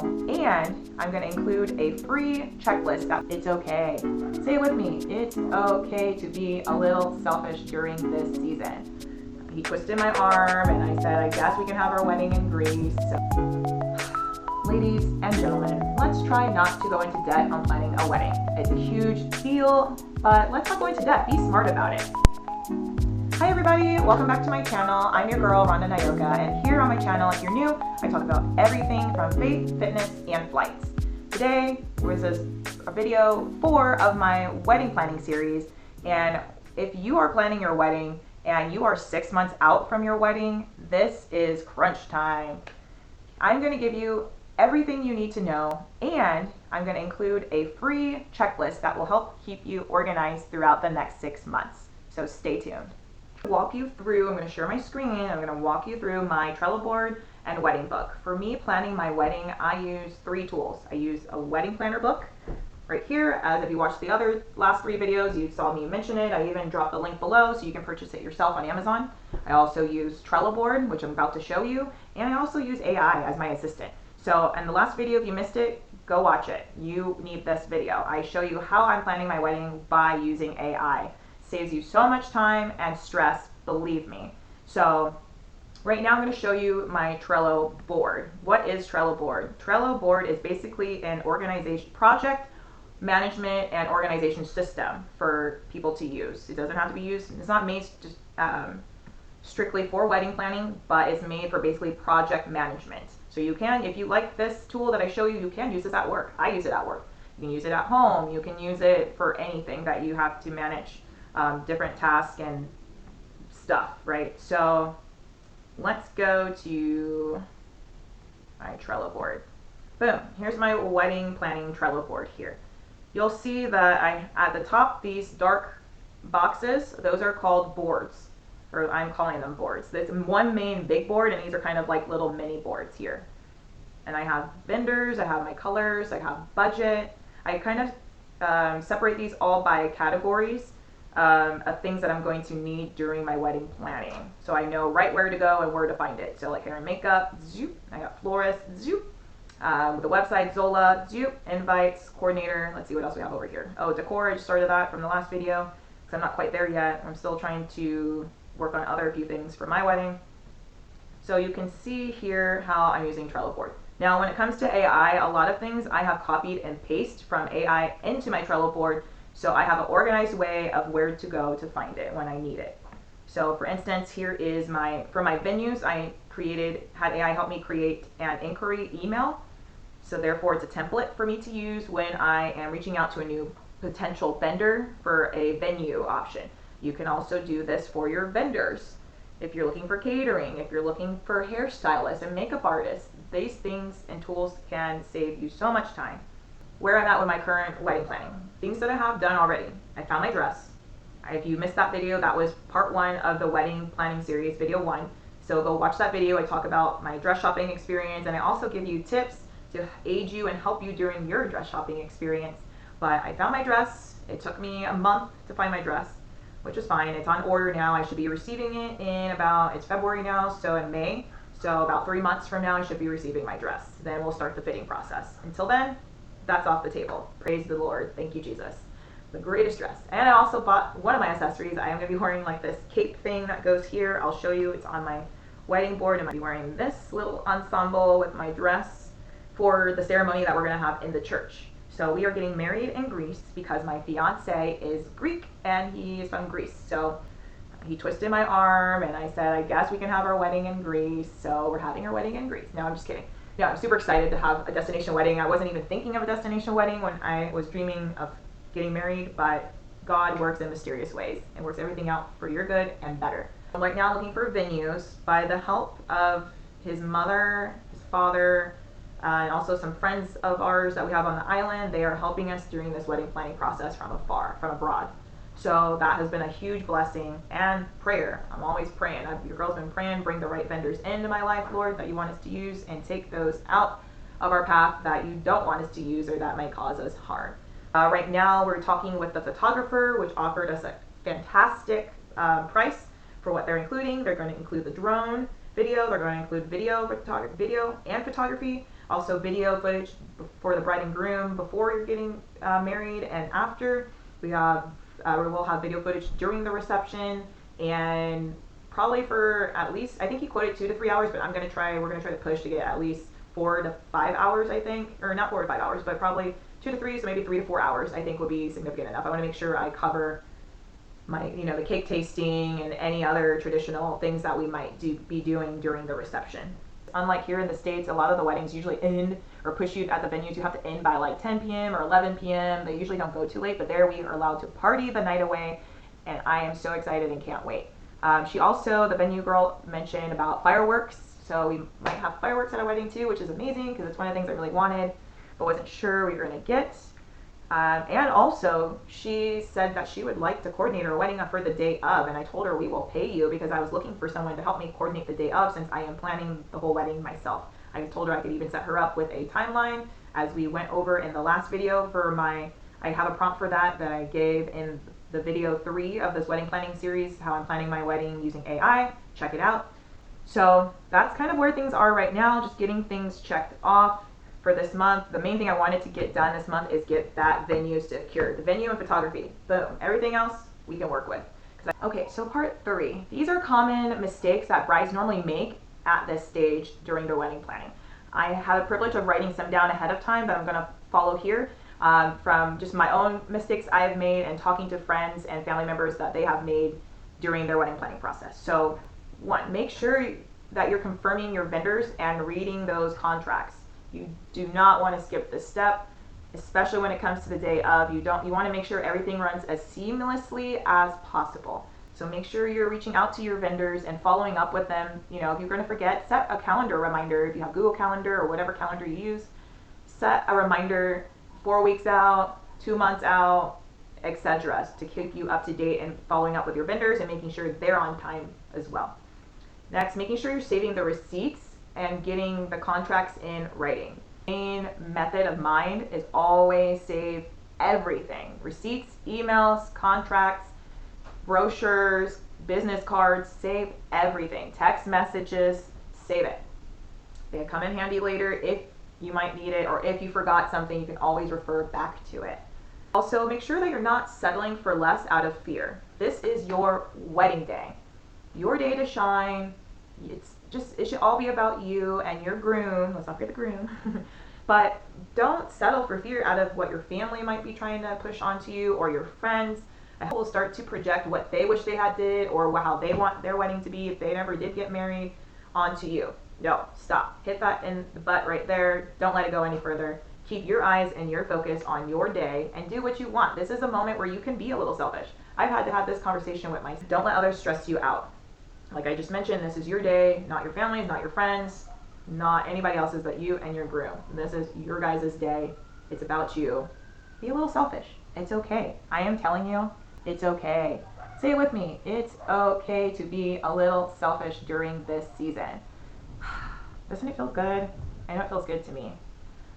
And I'm going to include a free checklist that it's okay. Say it with me. It's okay to be a little selfish during this season. He twisted my arm and I said, I guess we can have our wedding in Greece. So, ladies and gentlemen, let's try not to go into debt on planning a wedding. It's a huge deal, but let's not go into debt. Be smart about it. Hi everybody, welcome back to my channel. I'm your girl, Ronda, and here on my channel, if you're new, I talk about everything from faith, fitness, and flights. Today was a video 4 of my wedding planning series, and if you are planning your wedding and you are 6 months out from your wedding, this is crunch time. I'm going to give you everything you need to know, and I'm going to include a free checklist that will help keep you organized throughout the next 6 months. So stay tuned. I'm going to share my screen. I'm going to walk you through my Trello board and wedding book. For me, planning my wedding, I use 3 tools. I use a wedding planner book right here. As if you watched the other last 3 videos, you saw me mention it. I even dropped the link below so you can purchase it yourself on Amazon. I also use Trello board, which I'm about to show you, and I also use AI as my assistant. So in the last video, if you missed it, go watch it. You need this video. I show you how I'm planning my wedding by using AI. Saves you so much time and stress, believe me. So right now I'm going to show you my Trello board. What is Trello board? Trello board is basically an organization, project management and organization system for people to use. It doesn't have to be used, it's not made just strictly for wedding planning, but it's made for basically project management. So you can, if you like this tool that I show you, you can use this at work. I use it at work. You can use it at home. You can use it for anything that you have to manage different tasks and stuff, right? So let's go to my Trello board. Boom, here's my wedding planning Trello board here. You'll see that at the top, these dark boxes, those are called boards, or I'm calling them boards. There's one main big board, and these are kind of like little mini boards here. And I have vendors, I have my colors, I have budget. I kind of separate these all by categories of things that I'm going to need during my wedding planning. So I know right where to go and where to find it. So like hair and makeup, zoop. I got florist, zoop. The website, Zola, zoop. Invites, coordinator. Let's see what else we have over here. Oh, decor, I just started that from the last video because I'm not quite there yet. I'm still trying to work on other few things for my wedding. So you can see here how I'm using Trello board. Now when it comes to AI, a lot of things I have copied and pasted from AI into my Trello board. So I have an organized way of where to go to find it when I need it. So for instance, here is for my venues, I had AI help me create an inquiry email. So therefore it's a template for me to use when I am reaching out to a new potential vendor for a venue option. You can also do this for your vendors. If you're looking for catering, if you're looking for hairstylists and makeup artists, these things and tools can save you so much time. Where I'm at with my current wedding planning. Things that I have done already. I found my dress. If you missed that video, that was part 1 of the wedding planning series, video 1. So go watch that video. I talk about my dress shopping experience, and I also give you tips to aid you and help you during your dress shopping experience. But I found my dress. It took me a month to find my dress, which is fine. It's on order now. I should be receiving it in it's February now, so in May. So about 3 months from now, I should be receiving my dress. Then we'll start the fitting process. Until then, that's off the table. Praise the Lord. Thank you, Jesus. The greatest dress. And I also bought one of my accessories. I am going to be wearing like this cape thing that goes here. I'll show you. It's on my wedding board. I'm going to be wearing this little ensemble with my dress for the ceremony that we're going to have in the church. So we are getting married in Greece because my fiance is Greek and he is from Greece. So he twisted my arm and I said, I guess we can have our wedding in Greece. So we're having our wedding in Greece. No, I'm just kidding. Yeah, I'm super excited to have a destination wedding. I wasn't even thinking of a destination wedding when I was dreaming of getting married, but God works in mysterious ways and works everything out for your good and better. I'm right now looking for venues by the help of his mother, his father, and also some friends of ours that we have on the island. They are helping us during this wedding planning process from abroad. So that has been a huge blessing, and prayer. I'm always praying. Your girl's been praying, bring the right vendors into my life, Lord, that you want us to use, and take those out of our path that you don't want us to use or that might cause us harm. Right now we're talking with the photographer, which offered us a fantastic price for what they're including. They're going to include the drone video, they're going to include video and photography, Also video footage for the bride and groom before you're getting married and after. We will have video footage during the reception, and probably for at least, I think he quoted 2 to 3 hours, but we're gonna try to push to get at least 4 to 5 hours, I think, or not 4 to 5 hours, but probably 2 to 3, so maybe 3 to 4 hours, I think would be significant enough. I want to make sure I cover my, the cake tasting and any other traditional things that we might be doing during the reception. Unlike here in the States, a lot of the weddings usually end or push you at the venues. You have to end by like 10 p.m. or 11 p.m. They usually don't go too late, but there we are allowed to party the night away, and I am so excited and can't wait. She also, the venue girl, mentioned about fireworks. So we might have fireworks at our wedding too, which is amazing because it's one of the things I really wanted, but wasn't sure we were going to get. And also, she said that she would like to coordinate her wedding for the day of, and I told her we will pay you because I was looking for someone to help me coordinate the day of since I am planning the whole wedding myself. I told her I could even set her up with a timeline as we went over in the last video for I have a prompt for that I gave in the video 3 of this wedding planning series, how I'm planning my wedding using AI. Check it out. So that's kind of where things are right now, just getting things checked off for this month. The main thing I wanted to get done this month is get that venue secured. The venue and photography, boom. Everything else we can work with. Okay, so part 3. These are common mistakes that brides normally make at this stage during their wedding planning. I have the privilege of writing some down ahead of time that I'm gonna follow here from just my own mistakes I have made and talking to friends and family members that they have made during their wedding planning process. So 1, make sure that you're confirming your vendors and reading those contracts. You do not want to skip this step, especially when it comes to the day of. You want to make sure everything runs as seamlessly as possible. So make sure you're reaching out to your vendors and following up with them. If you're going to forget, set a calendar reminder. If you have Google Calendar or whatever calendar you use, set a reminder 4 weeks out, 2 months out, etc. to keep you up to date and following up with your vendors and making sure they're on time as well. Next, making sure you're saving the receipts and getting the contracts in writing. Main method of mine is always save everything. Receipts, emails, contracts, brochures, business cards, save everything. Text messages, save it. They come in handy later if you might need it, or if you forgot something, you can always refer back to it. Also, make sure that you're not settling for less out of fear. This is your wedding day. Your day to shine. It should all be about you and your groom. Let's not forget the groom. But don't settle for fear out of what your family might be trying to push onto you or your friends. I hope will start to project what they wish they had did or how they want their wedding to be if they never did get married onto you. No, stop. Hit that in the butt right there. Don't let it go any further. Keep your eyes and your focus on your day and do what you want. This is a moment where you can be a little selfish. I've had to have this conversation with myself. Don't let others stress you out. Like I just mentioned, this is your day, not your family's, not your friends, not anybody else's but you and your groom. This is your guys' day. It's about you. Be a little selfish. It's okay. I am telling you, it's okay. Say it with me. It's okay to be a little selfish during this season. Doesn't it feel good? I know it feels good to me.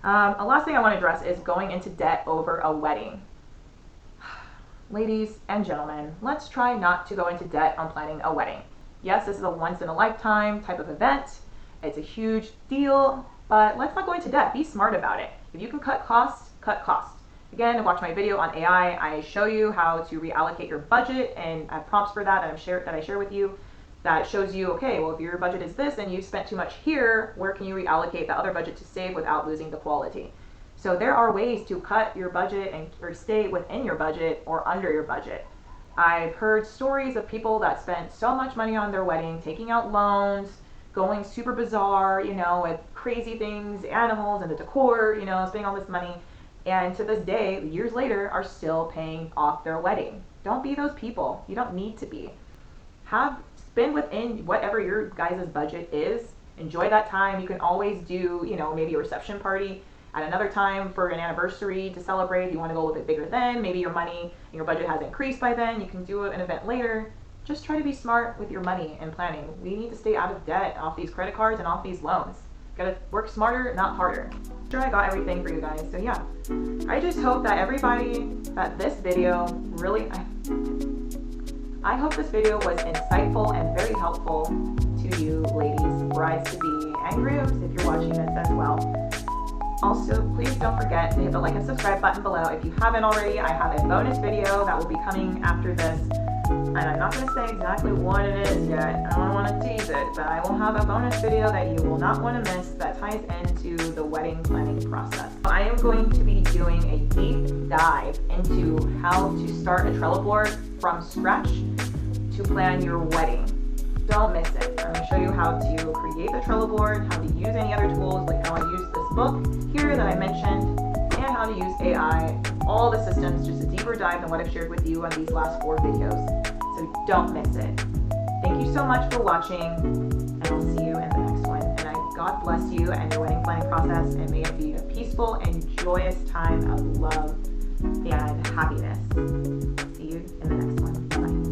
A last thing I want to address is going into debt over a wedding. Ladies and gentlemen, let's try not to go into debt on planning a wedding. Yes, this is a once-in-a-lifetime type of event. It's a huge deal, but let's not go into debt. Be smart about it. If you can cut costs, cut costs. Again, watch my video on AI. I show you how to reallocate your budget, and I have prompts for that I share with you that shows you, okay, well, if your budget is this and you've spent too much here, where can you reallocate the other budget to save without losing the quality? So there are ways to cut your budget or stay within your budget or under your budget. I've heard stories of people that spent so much money on their wedding, taking out loans, going super bizarre, with crazy things, animals and the decor, spending all this money, and to this day, years later, are still paying off their wedding. Don't be those people. You don't need to be. Spend within whatever your guys' budget is. Enjoy that time. You can always do, maybe a reception party at another time for an anniversary to celebrate. If you want to go a little bit bigger then, maybe your money and your budget has increased by then, you can do an event later. Just try to be smart with your money and planning. We need to stay out of debt off these credit cards and off these loans. Gotta work smarter, not harder. I'm sure I got everything for you guys. So yeah, I just hope that this video really, I hope this video was insightful and very helpful to you ladies, brides to be, and grooms if you're watching this as well. Also, please don't forget to hit the like and subscribe button below. If you haven't already, I have a bonus video that will be coming after this. And I'm not going to say exactly what it is yet. I don't want to tease it, but I will have a bonus video that you will not want to miss that ties into the wedding planning process. I am going to be doing a deep dive into how to start a Trello board from scratch to plan your wedding. Don't miss it. I'm going to show you how to create the Trello board, how to use any other tools, like how I use this book here that I mentioned, and how to use AI, all the systems, just a deeper dive than what I've shared with you on these last 4 videos. So don't miss it. Thank you so much for watching, and I'll see you in the next one. And God bless you and your wedding planning process, and may it be a peaceful and joyous time of love and happiness. See you in the next one. Bye.